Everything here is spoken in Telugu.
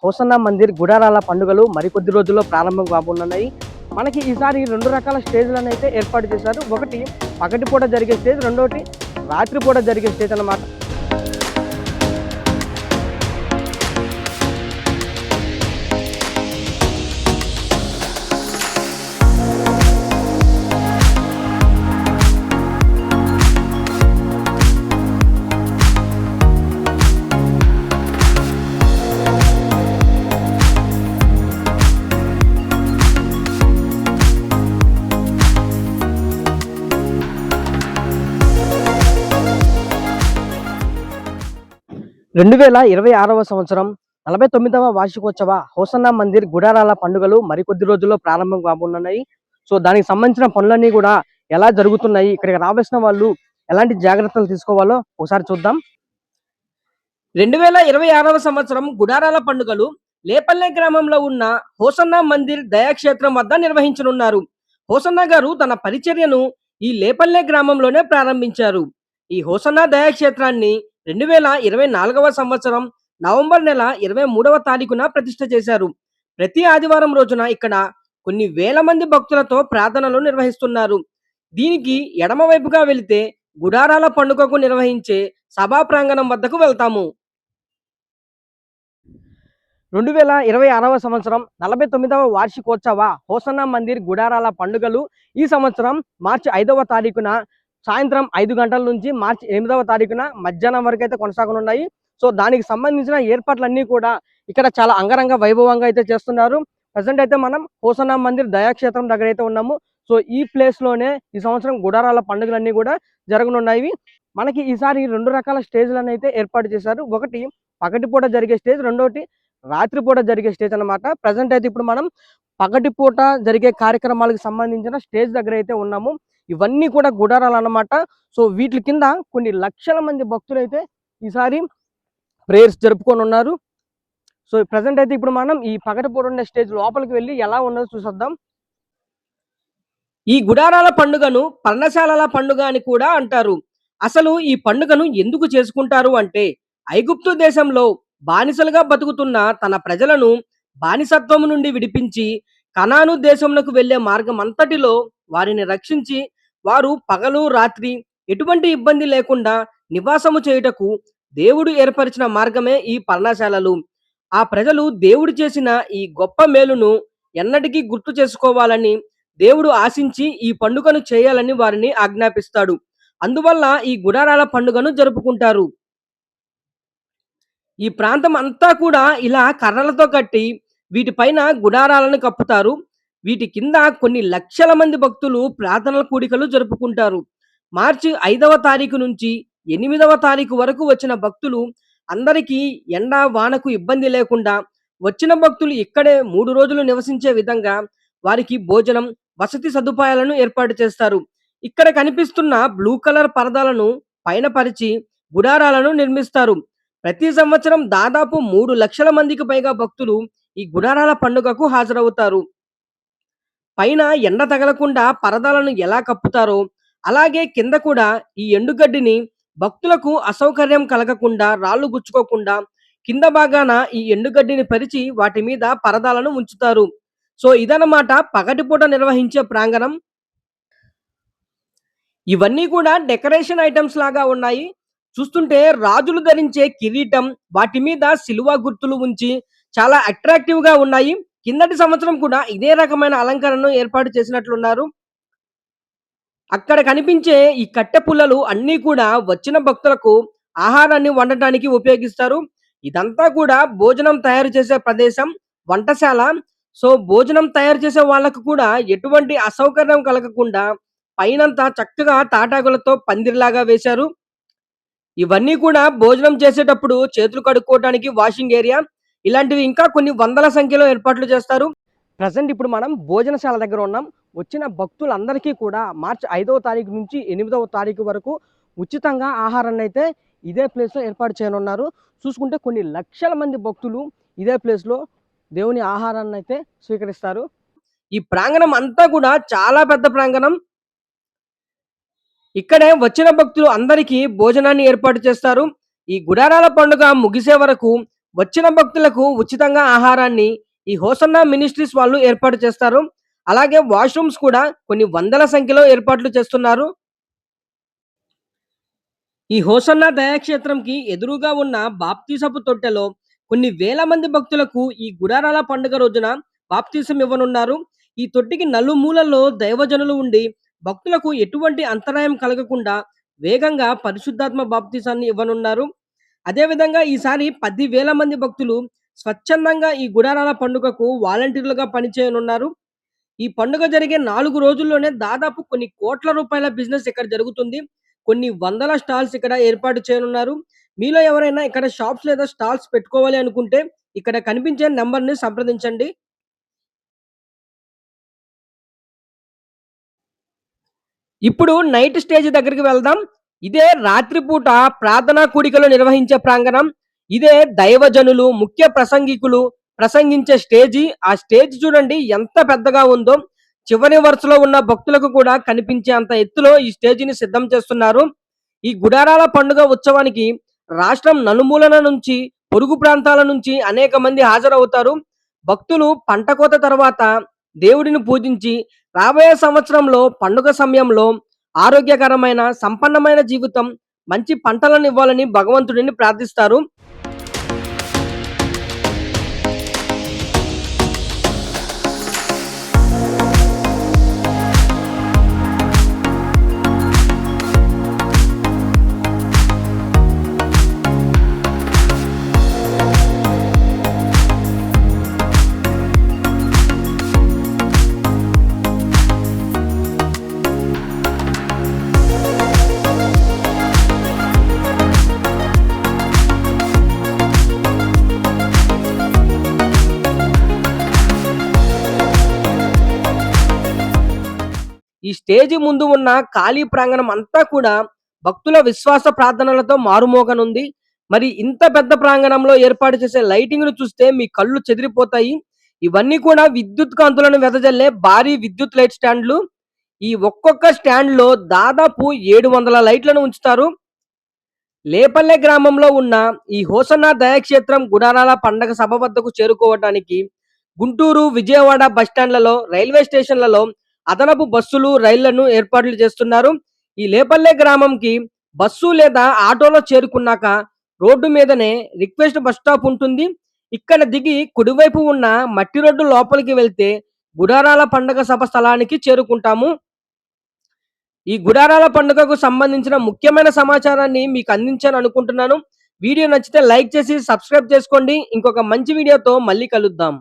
హోసన్నా మందిర్ గుడారాల పండుగలు మరికొద్ది రోజుల్లో ప్రారంభం కాబోతున్నాయి. మనకి ఈసారి 2 రకాల స్టేజ్లను అయితే ఏర్పాటు చేశారు. ఒకటి పగటిపూట జరిగే స్టేజ్, రెండోటి రాత్రిపూట జరిగే స్టేజ్ అన్నమాట. 2026వ సంవత్సరం 49వ వార్షికోత్సవ హోసన్నా మందిర్ గుడారాల పండుగలు మరికొద్ది రోజుల్లో ప్రారంభం కాబోతున్నాయి. సో దానికి సంబంధించిన పనులన్నీ కూడా ఎలా జరుగుతున్నాయి, ఇక్కడికి రావాల్సిన వాళ్ళు ఎలాంటి జాగ్రత్తలు తీసుకోవాలో ఒకసారి చూద్దాం. 2026వ సంవత్సరం గుడారాల పండుగలు లేపల్లె గ్రామంలో ఉన్న హోసన్నా మందిర్ దయాక్షేత్రం వద్ద నిర్వహించనున్నారు. హోసన్నా గారు తన పరిచర్యను ఈ లేపల్లె గ్రామంలోనే ప్రారంభించారు. ఈ హోసన్నా దయాక్షేత్రాన్ని 2024వ సంవత్సరం నవంబర్ నెల 23వ తారీఖున ప్రతిష్ఠ చేశారు. ప్రతి ఆదివారం రోజున ఇక్కడ కొన్ని వేల మంది భక్తులతో ప్రార్థనలు నిర్వహిస్తున్నారు. దీనికి ఎడమ వైపుగా వెళితే గుడారాల పండుగకు నిర్వహించే సభా ప్రాంగణం వద్దకు వెళ్తాము. 2026వ సంవత్సరం 49వ వార్షికోత్సవ హోసన్నా మందిర్ గుడారాల పండుగలు ఈ సంవత్సరం మార్చి 5వ తారీఖున సాయంత్రం 5 గంటల నుంచి మార్చి 8వ తారీఖున మధ్యాహ్నం వరకు అయితే కొనసాగనున్నాయి. సో దానికి సంబంధించిన ఏర్పాట్లన్నీ కూడా ఇక్కడ చాలా అంగరంగ వైభవంగా అయితే చేస్తున్నారు. ప్రజెంట్ అయితే మనం హోసన్నా మందిర్ దయాక్షేత్రం దగ్గర అయితే ఉన్నాము. సో ఈ ప్లేస్ లోనే ఈ సంవత్సరం గుడారాల పండుగలన్నీ కూడా జరగనున్నాయి. మనకి ఈసారి 2 రకాల స్టేజ్లను అయితే ఏర్పాటు చేశారు. ఒకటి పగటిపూట జరిగే స్టేజ్, రెండోటి రాత్రిపూట జరిగే స్టేజ్ అన్నమాట. ప్రజెంట్ అయితే ఇప్పుడు మనం పగటిపూట జరిగే కార్యక్రమాలకు సంబంధించిన స్టేజ్ దగ్గర అయితే ఉన్నాము. ఇవన్నీ కూడా గుడారాలు అన్నమాట. సో వీటి కింద కొన్ని లక్షల మంది భక్తులు అయితే ఈసారి ప్రేయర్స్ జరుపుకొని ఉన్నారు. సో ప్రజెంట్ అయితే ఇప్పుడు మనం ఈ పగటిపూట ఉండే స్టేజ్ లోపలికి వెళ్ళి ఎలా ఉన్నదో చూసొద్దాం. ఈ గుడారాల పండుగను పర్ణశాలల పండుగ అని కూడా అంటారు. అసలు ఈ పండుగను ఎందుకు చేసుకుంటారు అంటే, ఐగుప్తు దేశంలో బానిసలుగా బతుకుతున్న తన ప్రజలను బానిసత్వం నుండి విడిపించి కనాను దేశంలోకి వెళ్లే మార్గం అంతటిలో వారిని రక్షించి వారు పగలు రాత్రి ఎటువంటి ఇబ్బంది లేకుండా నివాసము చేయుటకు దేవుడు ఏర్పరిచిన మార్గమే ఈ పర్ణశాలలు. ఆ ప్రజలు దేవుడు చేసిన ఈ గొప్ప మేలును ఎన్నటికీ గుర్తు చేసుకోవాలని దేవుడు ఆశించి ఈ పండుగను చేయాలని వారిని ఆజ్ఞాపిస్తాడు. అందువల్ల ఈ గుడారాల పండుగను జరుపుకుంటారు. ఈ ప్రాంతం అంతా కూడా ఇలా కర్రలతో కట్టి వీటిపైన గుడారాలను కప్పుతారు. వీటి కింద కొన్ని లక్షల మంది భక్తులు ప్రార్థనల కూడికలు జరుపుకుంటారు. మార్చి 5వ తారీఖు నుంచి 8వ తారీఖు వరకు వచ్చిన భక్తులు అందరికీ ఎండ వానకు ఇబ్బంది లేకుండా వచ్చిన భక్తులు ఇక్కడే 3 రోజులు నివసించే విధంగా వారికి భోజనం, వసతి సదుపాయాలను ఏర్పాటు చేస్తారు. ఇక్కడ కనిపిస్తున్న బ్లూ కలర్ పరదాలను పైన పరిచి గుడారాలను నిర్మిస్తారు. ప్రతి సంవత్సరం దాదాపు 3 లక్షల మందికి పైగా భక్తులు ఈ గుడారాల పండుగకు హాజరవుతారు. పైన ఎండ తగలకుండా పరదాలను ఎలా కప్పుతారో అలాగే కింద కూడా ఈ ఎండుగడ్డిని భక్తులకు అసౌకర్యం కలగకుండా, రాళ్ళు గుచ్చుకోకుండా కింద భాగాన ఈ ఎండుగడ్డిని పరిచి వాటి మీద పరదాలను ఉంచుతారు. సో ఇదన్నమాట పగటిపూట నిర్వహించే ప్రాంగణం. ఇవన్నీ కూడా డెకరేషన్ ఐటమ్స్ లాగా ఉన్నాయి. చూస్తుంటే రాజులు ధరించే కిరీటం, వాటి మీద సిలువ గుర్తులు ఉంచి చాలా అట్రాక్టివ్ గా ఉన్నాయి. కిందటి సంవత్సరం కూడా ఇదే రకమైన అలంకరణను ఏర్పాటు చేసినట్లున్నారు. అక్కడ కనిపించే ఈ కట్టె పుల్లలు అన్నీ కూడా వచ్చిన భక్తులకు ఆహారాన్ని వండటానికి ఉపయోగిస్తారు. ఇదంతా కూడా భోజనం తయారు చేసే ప్రదేశం, వంటశాల. సో భోజనం తయారు చేసే వాళ్ళకు కూడా ఎటువంటి అసౌకర్యం కలగకుండా పైనంతా చక్కగా తాటాకులతో పందిరిలాగా వేశారు. ఇవన్నీ కూడా భోజనం చేసేటప్పుడు చేతులు కడుక్కోవడానికి వాషింగ్ ఏరియా, ఇలాంటివి ఇంకా కొన్ని వందల సంఖ్యలో ఏర్పాట్లు చేస్తారు. ప్రజెంట్ ఇప్పుడు మనం భోజనశాల దగ్గర ఉన్నాం. వచ్చిన భక్తులందరికీ కూడా మార్చి 5వ తారీఖు నుంచి 8వ తారీఖు వరకు ఉచితంగా ఆహారాన్ని అయితే ఇదే ప్లేస్లో ఏర్పాటు చేయనున్నారు. చూసుకుంటే కొన్ని లక్షల మంది భక్తులు ఇదే ప్లేస్లో దేవుని ఆహారాన్ని అయితే స్వీకరిస్తారు. ఈ ప్రాంగణం అంతా కూడా చాలా పెద్ద ప్రాంగణం. ఇక్కడే వచ్చిన భక్తులు అందరికీ భోజనాన్ని ఏర్పాటు చేస్తారు. ఈ గుడారాల పండుగ ముగిసే వరకు వచ్చిన భక్తులకు ఉచితంగా ఆహారాన్ని ఈ హోసన్నా మినిస్ట్రీస్ వాళ్ళు ఏర్పాటు చేస్తారు. అలాగే వాష్‌రూమ్స్ కూడా కొన్ని వందల సంఖ్యలో ఏర్పాట్లు చేస్తున్నారు. ఈ హోసన్నా దయాక్షేత్రంకి ఎదురుగా ఉన్న బాప్తీసపు తొట్టెలో కొన్ని వేల మంది భక్తులకు ఈ గుడారాల పండుగ రోజున బాప్తీసం ఇవ్వనున్నారు. ఈ తొట్టికి నలుమూలల్లో దైవజనులు ఉండి భక్తులకు ఎటువంటి అంతరాయం కలగకుండా వేగంగా పరిశుద్ధాత్మ బాప్తీసాన్ని ఇవ్వనున్నారు. అదేవిధంగా ఈసారి 10,000 మంది భక్తులు స్వచ్ఛందంగా ఈ గుడారాల పండుగకు వాలంటీర్లుగా పనిచేయనున్నారు. ఈ పండుగ జరిగే 4 రోజుల్లోనే దాదాపు కొన్ని కోట్ల రూపాయల బిజినెస్ ఇక్కడ జరుగుతుంది. కొన్ని వందల స్టాల్స్ ఇక్కడ ఏర్పాటు చేయనున్నారు. మీలో ఎవరైనా ఇక్కడ షాప్స్ లేదా స్టాల్స్ పెట్టుకోవాలి అనుకుంటే ఇక్కడ కనిపించే నంబర్‌ని సంప్రదించండి. ఇప్పుడు నైట్ స్టేజ్ దగ్గరికి వెళ్దాం. ఇదే రాత్రిపూట ప్రార్థనా కూడికలు నిర్వహించే ప్రాంగణం. ఇదే దైవజనులు, ముఖ్య ప్రసంగికులు ప్రసంగించే స్టేజి. ఆ స్టేజ్ చూడండి ఎంత పెద్దగా ఉందో. చివరి వరుసలో ఉన్న భక్తులకు కూడా కనిపించే అంత ఎత్తులో ఈ స్టేజిని సిద్ధం చేస్తున్నారు. ఈ గుడారాల పండుగ ఉత్సవానికి రాష్ట్రం నలుమూలల నుంచి, పొరుగు ప్రాంతాల నుంచి అనేక మంది హాజరవుతారు. భక్తులు పంట కోత తర్వాత దేవుడిని పూజించి రాబోయే సంవత్సరంలో పండుగ సమయంలో ఆరోగ్యకరమైన, సంపన్నమైన జీవితం, మంచి పంటలను ఇవ్వాలని భగవంతుడిని ప్రార్థిస్తారు. ఈ స్టేజి ముందు ఉన్న ఖాళీ ప్రాంగణం అంతా కూడా భక్తుల విశ్వాస ప్రార్థనలతో మారుమోగనుంది. మరి ఇంత పెద్ద ప్రాంగణంలో ఏర్పాటు చేసే లైటింగ్‌ను చూస్తే మీ కళ్ళు చెదిరిపోతాయి. ఇవన్నీ కూడా విద్యుత్ కాంతులను వెదజల్లే భారీ విద్యుత్ లైట్ స్టాండ్‌లు. ఈ ఒక్కొక్క స్టాండ్‌లో దాదాపు 700 లైట్లను ఉంచుతారు. లేపల్లె గ్రామంలో ఉన్న ఈ హోసన్న దయాక్షేత్రం గుడారాల పండగ సభ వద్దకు చేరుకోవటానికి గుంటూరు, విజయవాడ బస్టాండ్లలో, రైల్వే స్టేషన్లలో అదనపు బస్సులు, రైళ్లను ఏర్పాట్లు చేస్తున్నారు. ఈ లేపల్లె గ్రామంకి బస్సు లేదా ఆటోలో చేరుకున్నాక రోడ్డు మీదనే రిక్వెస్ట్ బస్ స్టాప్ ఉంటుంది. ఇక్కడ దిగి కుడివైపు ఉన్న మట్టి రోడ్డు లోపలికి వెళ్తే గుడారాల పండగ సభ స్థలానికి చేరుకుంటాము. ఈ గుడారాల పండుగకు సంబంధించిన ముఖ్యమైన సమాచారాన్ని మీకు అందించాను అనుకుంటున్నాను. వీడియో నచ్చితే లైక్ చేసి సబ్స్క్రైబ్ చేసుకోండి. ఇంకొక మంచి వీడియోతో మళ్ళీ కలుద్దాం.